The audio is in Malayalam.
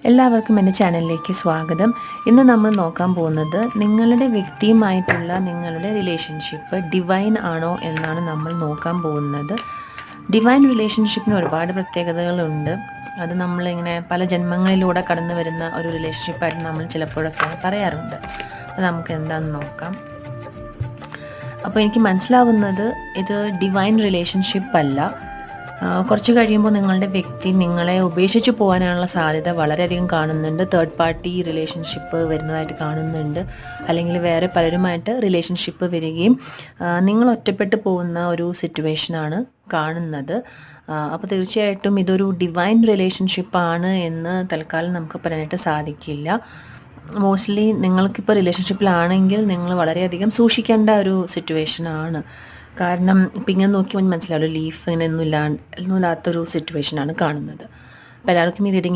എല്ലാവർക്കും എൻ്റെ ചാനലിലേക്ക് സ്വാഗതം. ഇന്ന് നമ്മൾ നോക്കാൻ പോകുന്നത് നിങ്ങളുടെ വ്യക്തിയുമായിട്ടുള്ള നിങ്ങളുടെ റിലേഷൻഷിപ്പ് ഡിവൈൻ ആണോ എന്നാണ് നമ്മൾ നോക്കാൻ പോകുന്നത്. ഡിവൈൻ റിലേഷൻഷിപ്പിന് ഒരുപാട് പ്രത്യേകതകളുണ്ട്. അത് നമ്മളിങ്ങനെ പല ജന്മങ്ങളിലൂടെ കടന്നു വരുന്ന ഒരു റിലേഷൻഷിപ്പായിട്ട് നമ്മൾ ചിലപ്പോഴൊക്കെ പറയാറുണ്ട്. അത് നമുക്ക് എന്താണെന്ന് നോക്കാം. അപ്പോൾ എനിക്ക് മനസ്സിലാവുന്നത് ഇത് ഡിവൈൻ റിലേഷൻഷിപ്പ് അല്ല. കുറച്ച് കഴിയുമ്പോൾ നിങ്ങളുടെ വ്യക്തി നിങ്ങളെ ഉപേക്ഷിച്ച് പോകാനുള്ള സാധ്യത വളരെയധികം കാണുന്നുണ്ട്. തേർഡ് പാർട്ടി റിലേഷൻഷിപ്പ് വരുന്നതായിട്ട് കാണുന്നുണ്ട്. അല്ലെങ്കിൽ വേറെ പലരുമായിട്ട് റിലേഷൻഷിപ്പ് വരികയും നിങ്ങൾ ഒറ്റപ്പെട്ടു പോകുന്ന ഒരു സിറ്റുവേഷനാണ് കാണുന്നത്. അപ്പോൾ തീർച്ചയായിട്ടും ഇതൊരു ഡിവൈൻ റിലേഷൻഷിപ്പാണ് എന്ന് തൽക്കാലം നമുക്ക് പറയാനായിട്ട് സാധിക്കില്ല. മോസ്റ്റ്ലി നിങ്ങൾക്കിപ്പോൾ റിലേഷൻഷിപ്പിലാണെങ്കിൽ നിങ്ങൾ വളരെയധികം സൂക്ഷിക്കേണ്ട ഒരു സിറ്റുവേഷനാണ്. കാരണം ഇപ്പം ഇങ്ങനെ നോക്കി മനസ്സിലാവുമല്ലോ, ലീഫ് ഇങ്ങനെ ഒന്നുമില്ലാത്തൊരു സിറ്റുവേഷനാണ് കാണുന്നത്. അപ്പോൾ എല്ലാവർക്കും ഈ റീഡിങ്